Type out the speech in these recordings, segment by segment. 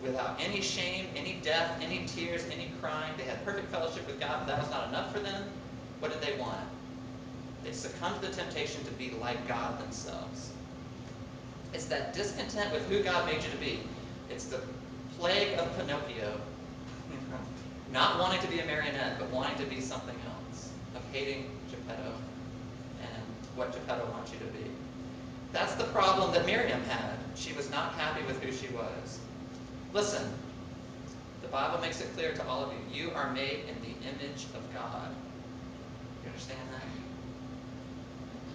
without any shame, any death, any tears, any crying. They had perfect fellowship with God, but that was not enough for them. What did they want? They succumbed to the temptation to be like God themselves. It's that discontent with who God made you to be. It's the plague of Pinocchio. Not wanting to be a marionette, but wanting to be something else. Of hating Geppetto and what Geppetto wants you to be. That's the problem that Miriam had. She was not happy with who she was. Listen, the Bible makes it clear to all of you, you are made in the image of God. You understand that?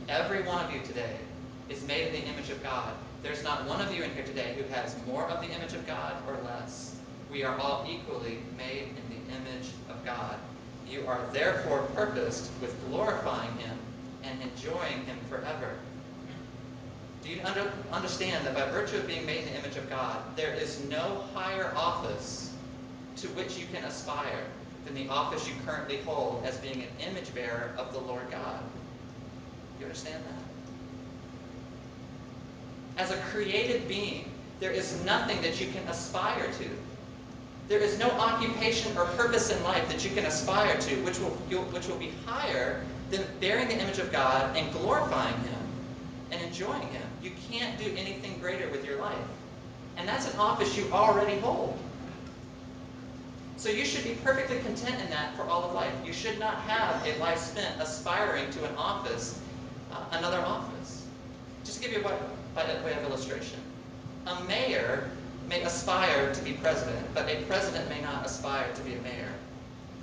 Every one of you today is made in the image of God. There's not one of you in here today who has more of the image of God or less. We are all equally made in the image of God. You are therefore purposed with glorifying Him and enjoying Him forever. Do you understand that by virtue of being made in the image of God, there is no higher office to which you can aspire than the office you currently hold as being an image bearer of the Lord God? You understand that? As a created being, there is nothing that you can aspire to. There is no occupation or purpose in life that you can aspire to which will be higher than bearing the image of God and glorifying Him and enjoying Him. You can't do anything greater with your life. And that's an office you already hold. So you should be perfectly content in that for all of life. You should not have a life spent aspiring to an office, another office. Just to give you by way of illustration. A mayor may aspire to be president, but a president may not aspire to be a mayor.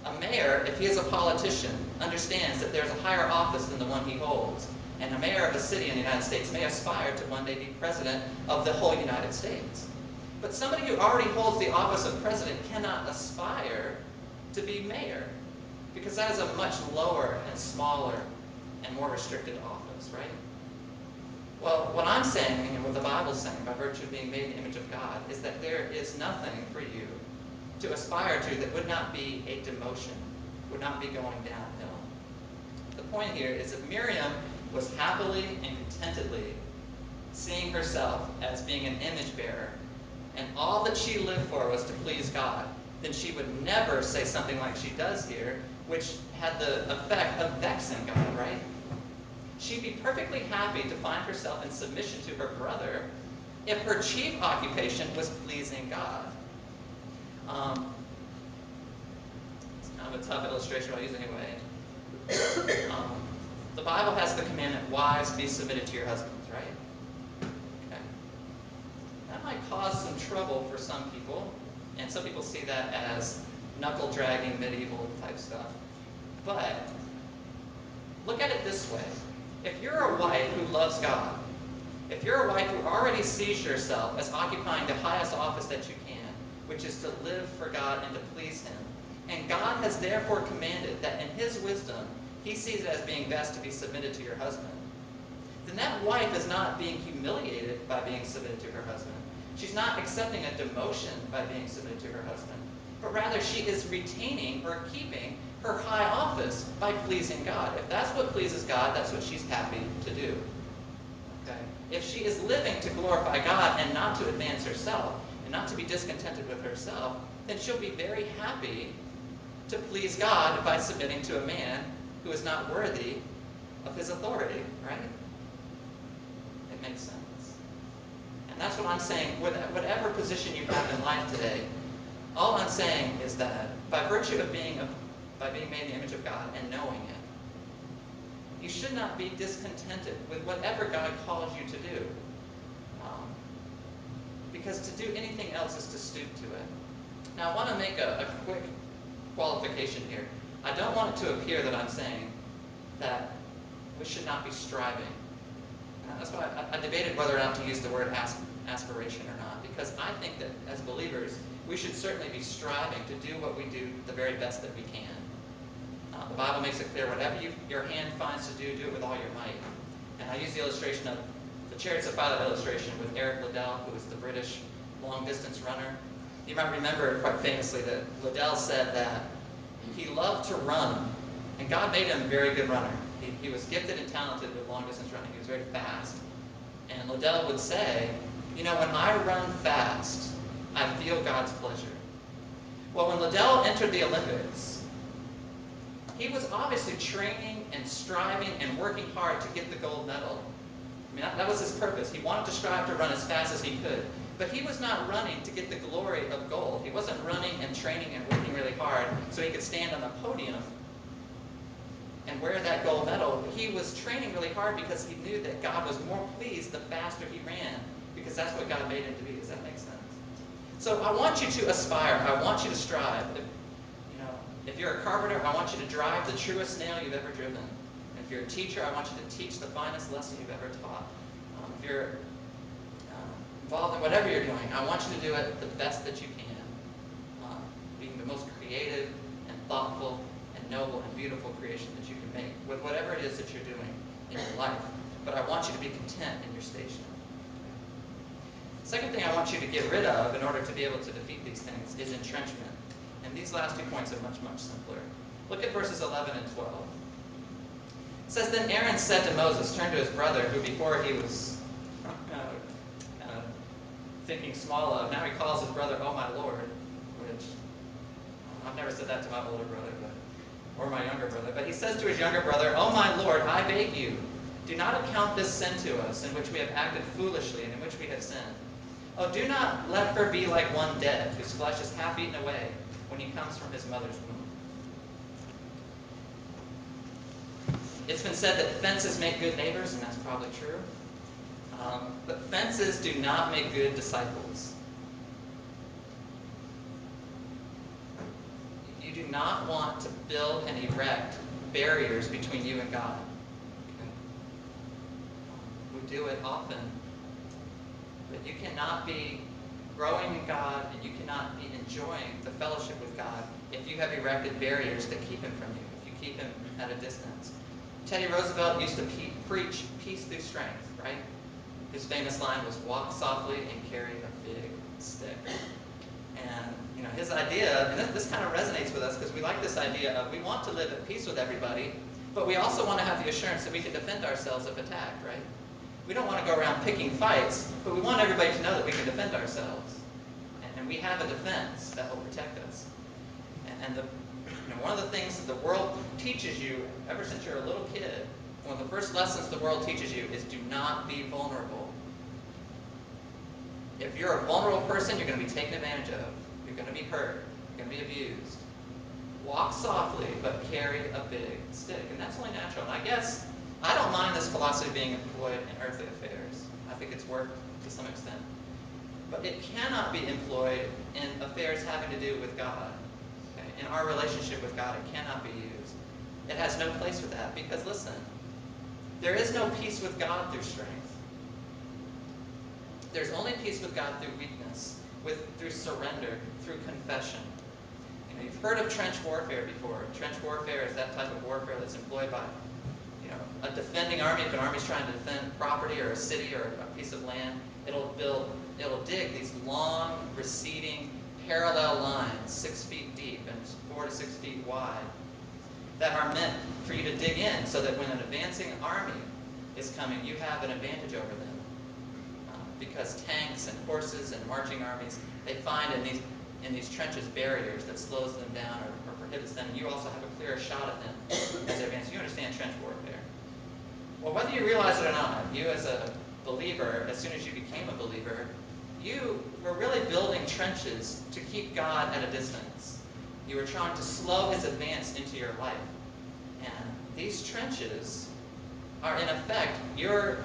A mayor, if he is a politician, understands that there's a higher office than the one he holds. And a mayor of a city in the United States may aspire to one day be president of the whole United States. But somebody who already holds the office of president cannot aspire to be mayor, because that is a much lower and smaller and more restricted office, right? Well, what I'm saying, and what the Bible's saying, by virtue of being made in the image of God, is that there is nothing for you to aspire to that would not be a demotion, would not be going downhill. The point here is that Miriam was happily and contentedly seeing herself as being an image bearer, and all that she lived for was to please God. Then she would never say something like she does here, which had the effect of vexing God, right? She'd be perfectly happy to find herself in submission to her brother if her chief occupation was pleasing God. It's kind of a tough illustration, but I'll use it anyway. The Bible has the commandment, wives, be submitted to your husbands, right? Okay. That might cause some trouble for some people, and some people see that as knuckle-dragging, medieval type stuff. But look at it this way. If you're a wife who loves God, if you're a wife who already sees yourself as occupying the highest office that you can, which is to live for God and to please Him, and God has therefore commanded that in His wisdom, He sees it as being best to be submitted to your husband, then that wife is not being humiliated by being submitted to her husband. She's not accepting a demotion by being submitted to her husband, but rather she is retaining or keeping her high office by pleasing God. If that's what pleases God, that's what she's happy to do. Okay? If she is living to glorify God and not to advance herself, and not to be discontented with herself, then she'll be very happy to please God by submitting to a man who is not worthy of His authority, right? It makes sense. And that's what I'm saying. Whatever position you have in life today, all I'm saying is that by virtue of being made in the image of God and knowing it, you should not be discontented with whatever God calls you to do. Because to do anything else is to stoop to it. Now, I want to make a quick qualification here. I don't want it to appear that I'm saying that we should not be striving. That's why I debated whether or not to use the word aspiration or not, because I think that as believers, we should certainly be striving to do what we do the very best that we can. The Bible makes it clear, whatever your hand finds to do, do it with all your might. And I use the illustration of the Chariots of Fire illustration with Eric Liddell, who was the British long-distance runner. You might remember quite famously that Liddell said that he loved to run, and God made him a very good runner. He was gifted and talented with long-distance running. He was very fast. And Liddell would say, you know, when I run fast, I feel God's pleasure. Well, when Liddell entered the Olympics, he was obviously training and striving and working hard to get the gold medal. I mean, that was his purpose. He wanted to strive to run as fast as he could. But he was not running to get the glory of gold. He wasn't running and training and working really hard so he could stand on the podium and wear that gold medal. He was training really hard because he knew that God was more pleased the faster he ran, because that's what God made him to be. Does that make sense? So I want you to aspire. I want you to strive. If you're a carpenter, I want you to drive the truest nail you've ever driven. If you're a teacher, I want you to teach the finest lesson you've ever taught. If you're involved in whatever you're doing, I want you to do it the best that you can, being the most creative and thoughtful and noble and beautiful creation that you can make with whatever it is that you're doing in your life. But I want you to be content in your station. Second thing I want you to get rid of in order to be able to defeat these things is entrenchment. And these last 2 points are much, much simpler. Look at verses 11 and 12. It says, Then Aaron said to Moses, turn to his brother, who before he was thinking small of, now he calls his brother, oh my Lord, which I've never said that to my older brother, or my younger brother. But he says to his younger brother, oh my Lord, I beg you, do not account this sin to us, in which we have acted foolishly and in which we have sinned. Oh, do not let her be like one dead, whose flesh is half eaten away when he comes from his mother's womb. It's been said that fences make good neighbors, and that's probably true. But fences do not make good disciples. You do not want to build and erect barriers between you and God. We do it often, but you cannot be growing in God and you cannot be enjoying the fellowship with God if you have erected barriers that keep him from you, if you keep him at a distance. Teddy Roosevelt used to preach peace through strength, right? His famous line was, walk softly and carry a big stick. And his idea, and this kind of resonates with us because we like this idea of we want to live at peace with everybody, but we also want to have the assurance that we can defend ourselves if attacked, right? We don't want to go around picking fights, but we want everybody to know that we can defend ourselves. And we have a defense that will protect us. And one of the things that the world teaches you ever since you're a little kid, one of the first lessons the world teaches you is do not be vulnerable. If you're a vulnerable person, you're going to be taken advantage of. You're going to be hurt. You're going to be abused. Walk softly, but carry a big stick. And that's only natural. And I guess I don't mind this philosophy being employed in earthly affairs. I think it's worked to some extent. But it cannot be employed in affairs having to do with God. Okay? In our relationship with God, it cannot be used. It has no place for that because, listen, there is no peace with God through strength. There's only peace with God through weakness, through surrender, through confession. You've heard of trench warfare before. Trench warfare is that type of warfare that's employed by a defending army. If an army's trying to defend property or a city or a piece of land, it'll dig these long, receding, parallel lines, 6 feet deep and 4 to 6 feet wide, that are meant for you to dig in so that when an advancing army is coming, you have an advantage over them. Because tanks and horses and marching armies, they find in these trenches barriers that slows them down or prohibits them. You also have a clearer shot at them as they advance. You understand trench warfare. Well, whether you realize it or not, you as a believer, as soon as you became a believer, you were really building trenches to keep God at a distance. You were trying to slow his advance into your life. And these trenches are, in effect, your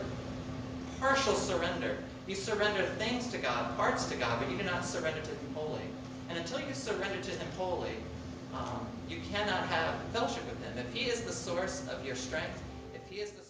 partial surrender. You surrender things to God, parts to God, but you do not surrender to him wholly. And until you surrender to him wholly, you cannot have fellowship with him. If he is the source of your strength, if he is the